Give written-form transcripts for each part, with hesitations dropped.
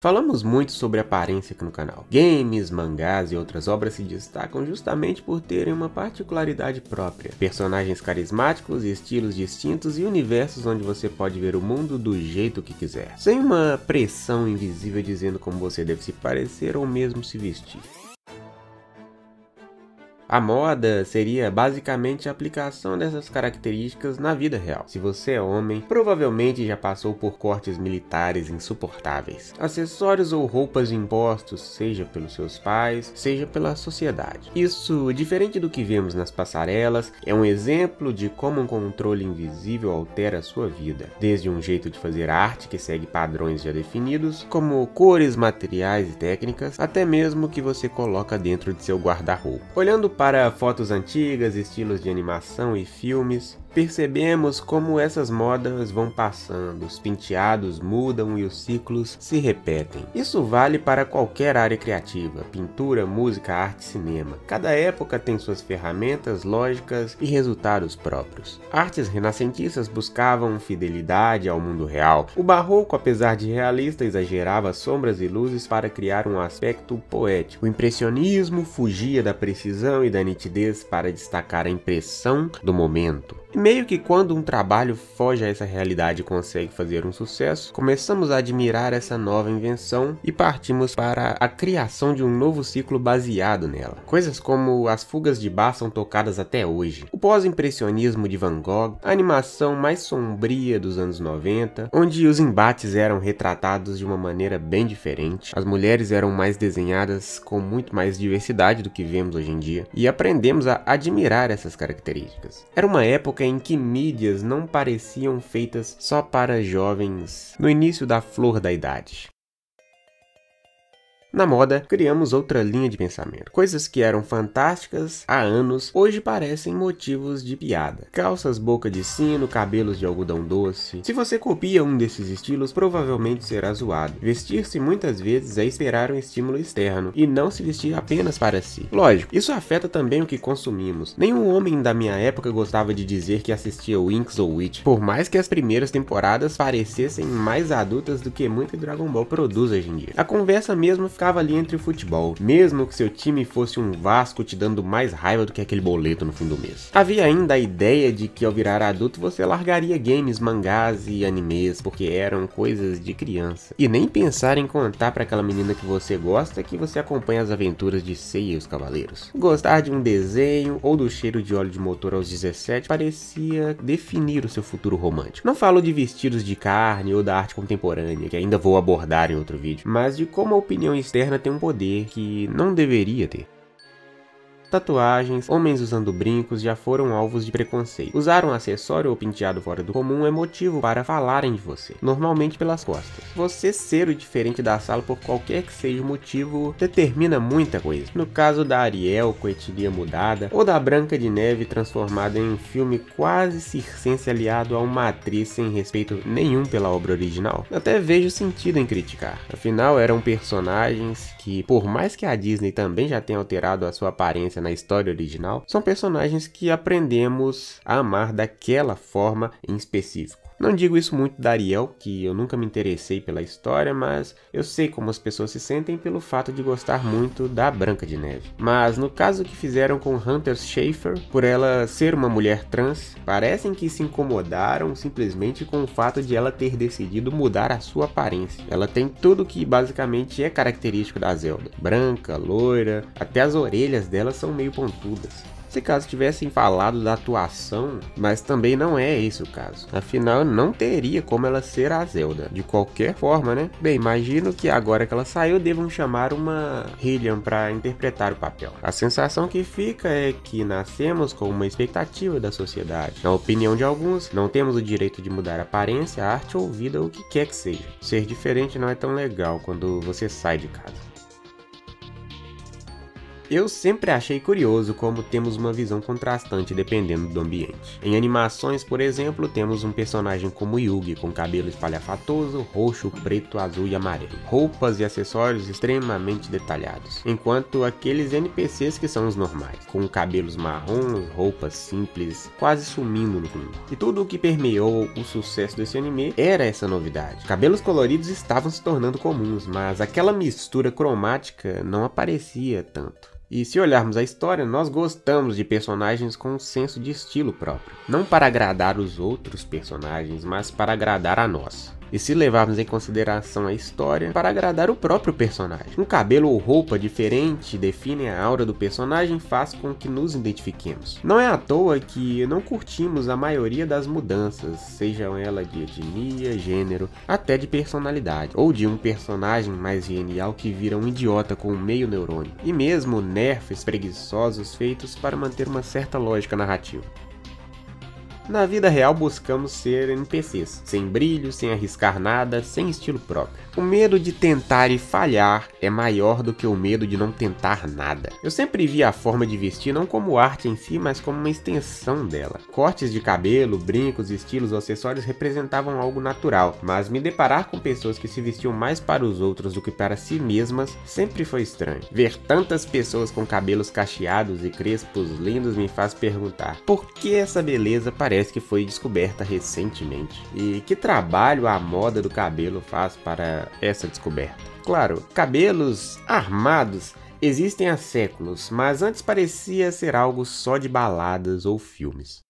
Falamos muito sobre aparência aqui no canal. Games, mangás e outras obras se destacam justamente por terem uma particularidade própria. Personagens carismáticos, estilos distintos e universos onde você pode ver o mundo do jeito que quiser. Sem uma pressão invisível dizendo como você deve se parecer ou mesmo se vestir. A moda seria basicamente a aplicação dessas características na vida real. Se você é homem, provavelmente já passou por cortes militares insuportáveis. Acessórios ou roupas impostos, seja pelos seus pais, seja pela sociedade. Isso, diferente do que vemos nas passarelas, é um exemplo de como um controle invisível altera a sua vida. Desde um jeito de fazer arte que segue padrões já definidos, como cores, materiais e técnicas, até mesmo o que você coloca dentro de seu guarda-roupa. Olhando para fotos antigas, estilos de animação e filmes, percebemos como essas modas vão passando, os penteados mudam e os ciclos se repetem. Isso vale para qualquer área criativa, pintura, música, arte, cinema. Cada época tem suas ferramentas, lógicas e resultados próprios. Artes renascentistas buscavam fidelidade ao mundo real. O barroco, apesar de realista, exagerava sombras e luzes para criar um aspecto poético. O impressionismo fugia da precisão e da nitidez para destacar a impressão do momento. E meio que quando um trabalho foge a essa realidade e consegue fazer um sucesso, começamos a admirar essa nova invenção e partimos para a criação de um novo ciclo baseado nela. Coisas como as fugas de bar são tocadas até hoje, o pós-impressionismo de Van Gogh, a animação mais sombria dos anos 90, onde os embates eram retratados de uma maneira bem diferente, as mulheres eram mais desenhadas com muito mais diversidade do que vemos hoje em dia, e aprendemos a admirar essas características. Era uma época em que mídias não pareciam feitas só para jovens no início da flor da idade. Na moda, criamos outra linha de pensamento. Coisas que eram fantásticas há anos, hoje parecem motivos de piada. Calças boca de sino, cabelos de algodão doce. Se você copia um desses estilos, provavelmente será zoado. Vestir-se muitas vezes é esperar um estímulo externo, e não se vestir apenas para si. Lógico, isso afeta também o que consumimos. Nenhum homem da minha época gostava de dizer que assistia Winx ou Witch, por mais que as primeiras temporadas parecessem mais adultas do que muito Dragon Ball produz hoje em dia. A conversa mesmo ficava ali entre o futebol, mesmo que seu time fosse um Vasco te dando mais raiva do que aquele boleto no fim do mês. Havia ainda a ideia de que ao virar adulto você largaria games, mangás e animes, porque eram coisas de criança. E nem pensar em contar para aquela menina que você gosta que você acompanha as aventuras de Seiya e os Cavaleiros. Gostar de um desenho ou do cheiro de óleo de motor aos 17 parecia definir o seu futuro romântico. Não falo de vestidos de carne ou da arte contemporânea, que ainda vou abordar em outro vídeo, mas de como a opinião externa tem um poder que não deveria ter. Tatuagens, homens usando brincos já foram alvos de preconceito. Usar um acessório ou penteado fora do comum é motivo para falarem de você, normalmente pelas costas. Você ser o diferente da sala por qualquer que seja o motivo determina muita coisa. No caso da Ariel com a etnia mudada, ou da Branca de Neve transformada em um filme quase circense aliado a uma atriz sem respeito nenhum pela obra original. Até vejo sentido em criticar, afinal eram personagens que, por mais que a Disney também já tenha alterado a sua aparência na história original, são personagens que aprendemos a amar daquela forma em específico. Não digo isso muito da Ariel, que eu nunca me interessei pela história, mas eu sei como as pessoas se sentem pelo fato de gostar muito da Branca de Neve. Mas no caso que fizeram com Hunter Schafer, por ela ser uma mulher trans, parecem que se incomodaram simplesmente com o fato de ela ter decidido mudar a sua aparência. Ela tem tudo que basicamente é característico da Zelda. Branca, loira, até as orelhas dela são meio pontudas. Se caso tivessem falado da atuação, mas também não é esse o caso. Afinal, não teria como ela ser a Zelda, de qualquer forma, né? Bem, imagino que agora que ela saiu, devam chamar uma Hylian para interpretar o papel. A sensação que fica é que nascemos com uma expectativa da sociedade. Na opinião de alguns, não temos o direito de mudar a aparência, a arte ou vida, ou o que quer que seja. Ser diferente não é tão legal quando você sai de casa. Eu sempre achei curioso como temos uma visão contrastante dependendo do ambiente. Em animações, por exemplo, temos um personagem como Yugi com cabelo espalhafatoso, roxo, preto, azul e amarelo, roupas e acessórios extremamente detalhados, enquanto aqueles NPCs que são os normais, com cabelos marrons, roupas simples, quase sumindo no fundo. E tudo o que permeou o sucesso desse anime era essa novidade. Cabelos coloridos estavam se tornando comuns, mas aquela mistura cromática não aparecia tanto. E se olharmos a história, nós gostamos de personagens com um senso de estilo próprio. Não para agradar os outros personagens, mas para agradar a nós. E se levarmos em consideração a história, para agradar o próprio personagem. Um cabelo ou roupa diferente definem a aura do personagem e faz com que nos identifiquemos. Não é à toa que não curtimos a maioria das mudanças, sejam elas de etnia, gênero, até de personalidade, ou de um personagem mais genial que vira um idiota com meio neurônio, e mesmo nerfs preguiçosos feitos para manter uma certa lógica narrativa. Na vida real buscamos ser NPCs, sem brilho, sem arriscar nada, sem estilo próprio. O medo de tentar e falhar é maior do que o medo de não tentar nada. Eu sempre vi a forma de vestir não como arte em si, mas como uma extensão dela. Cortes de cabelo, brincos, estilos ou acessórios representavam algo natural, mas me deparar com pessoas que se vestiam mais para os outros do que para si mesmas sempre foi estranho. Ver tantas pessoas com cabelos cacheados e crespos lindos me faz perguntar por que essa beleza parece que foi descoberta recentemente. E que trabalho a moda do cabelo faz para essa descoberta? Claro, cabelos armados existem há séculos, mas antes parecia ser algo só de baladas ou filmes.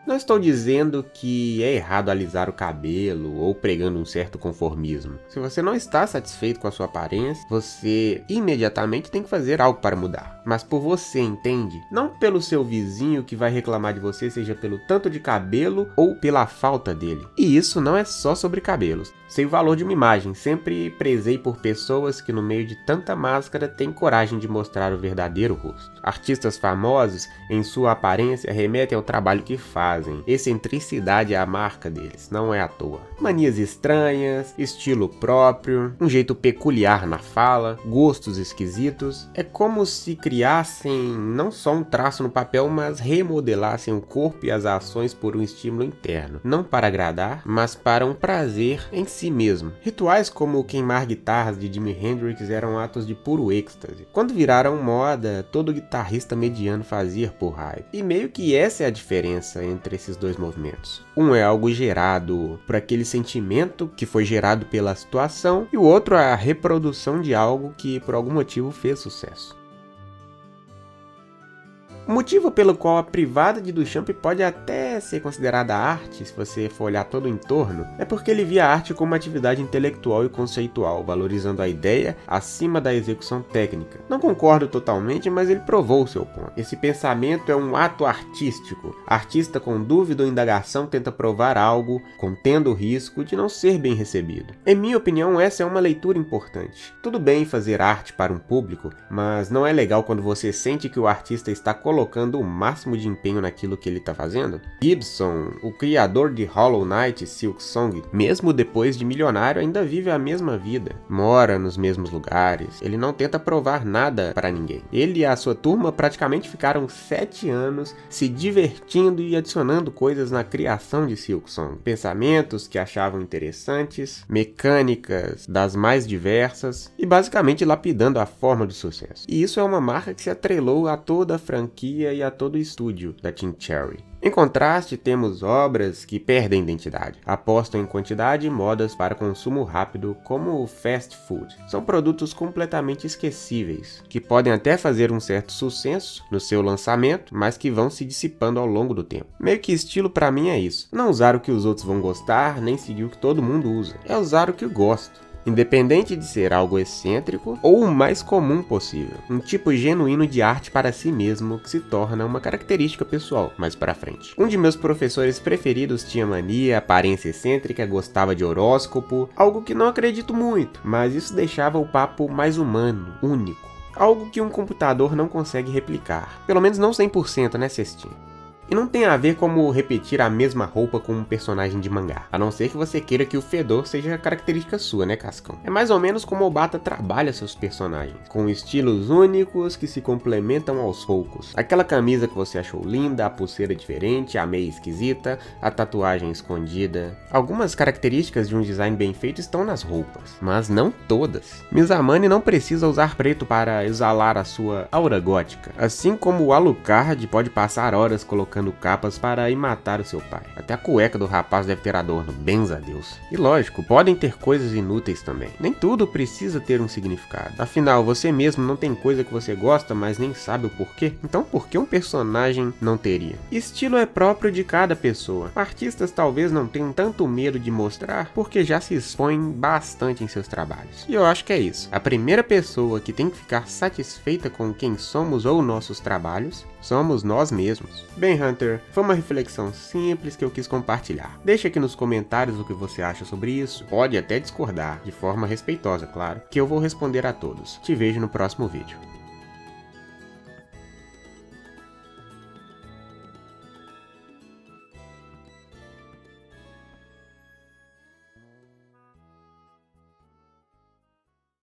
Não estou dizendo que é errado alisar o cabelo ou pregando um certo conformismo. Se você não está satisfeito com a sua aparência, você imediatamente tem que fazer algo para mudar. Mas por você, entende? Não pelo seu vizinho que vai reclamar de você, seja pelo tanto de cabelo ou pela falta dele. E isso não é só sobre cabelos. Sei o valor de uma imagem, sempre prezei por pessoas que no meio de tanta máscara têm coragem de mostrar o verdadeiro rosto. Artistas famosos, em sua aparência, remetem ao trabalho que fazem. Excentricidade é a marca deles, não é à toa. Manias estranhas, estilo próprio, um jeito peculiar na fala, gostos esquisitos. É como se criassem não só um traço no papel, mas remodelassem o corpo e as ações por um estímulo interno. Não para agradar, mas para um prazer em si mesmo. Rituais como queimar guitarras de Jimi Hendrix eram atos de puro êxtase. Quando viraram moda, todo guitarrista mediano fazia por raiva. E meio que essa é a diferença entre esses dois movimentos. Um é algo gerado por aquele sentimento que foi gerado pela situação, e o outro é a reprodução de algo que por algum motivo fez sucesso. O motivo pelo qual a privada de Duchamp pode até ser considerada arte, se você for olhar todo o entorno, é porque ele via a arte como uma atividade intelectual e conceitual, valorizando a ideia acima da execução técnica. Não concordo totalmente, mas ele provou o seu ponto. Esse pensamento é um ato artístico. Artista com dúvida ou indagação tenta provar algo, contendo o risco de não ser bem recebido. Em minha opinião, essa é uma leitura importante. Tudo bem fazer arte para um público, mas não é legal quando você sente que o artista está colocando o máximo de empenho naquilo que ele está fazendo? Gibson, o criador de Hollow Knight e Silksong, mesmo depois de milionário, ainda vive a mesma vida. Mora nos mesmos lugares. Ele não tenta provar nada para ninguém. Ele e a sua turma praticamente ficaram 7 anos se divertindo e adicionando coisas na criação de Silksong. Pensamentos que achavam interessantes, mecânicas das mais diversas e basicamente lapidando a forma do sucesso. E isso é uma marca que se atrelou a toda a franquia e a todo o estúdio da Team Cherry. Em contraste, temos obras que perdem identidade, apostam em quantidade e modas para consumo rápido, como o fast food. São produtos completamente esquecíveis, que podem até fazer um certo sucesso no seu lançamento, mas que vão se dissipando ao longo do tempo. Meio que estilo pra mim é isso: não usar o que os outros vão gostar, nem seguir o que todo mundo usa. É usar o que eu gosto. Independente de ser algo excêntrico ou o mais comum possível. Um tipo genuíno de arte para si mesmo que se torna uma característica pessoal mais pra frente. Um de meus professores preferidos tinha mania, aparência excêntrica, gostava de horóscopo, algo que não acredito muito, mas isso deixava o papo mais humano, único. Algo que um computador não consegue replicar. Pelo menos não 100%, né, Cestinha? E não tem a ver como repetir a mesma roupa com um personagem de mangá, a não ser que você queira que o fedor seja característica sua, né, Cascão? É mais ou menos como o Obata trabalha seus personagens, com estilos únicos que se complementam aos poucos. Aquela camisa que você achou linda, a pulseira diferente, a meia esquisita, a tatuagem escondida. Algumas características de um design bem feito estão nas roupas, mas não todas. Mizamani não precisa usar preto para exalar a sua aura gótica, assim como o Alucard pode passar horas colocando capas para ir matar o seu pai. Até a cueca do rapaz deve ter adorno, benza a Deus. E lógico, podem ter coisas inúteis também. Nem tudo precisa ter um significado. Afinal, você mesmo não tem coisa que você gosta, mas nem sabe o porquê? Então por que um personagem não teria? Estilo é próprio de cada pessoa. Artistas talvez não tenham tanto medo de mostrar, porque já se expõem bastante em seus trabalhos. E eu acho que é isso. A primeira pessoa que tem que ficar satisfeita com quem somos ou nossos trabalhos, somos nós mesmos. Bem, Hunter, foi uma reflexão simples que eu quis compartilhar. Deixa aqui nos comentários o que você acha sobre isso. Pode até discordar, de forma respeitosa, claro, que eu vou responder a todos. Te vejo no próximo vídeo.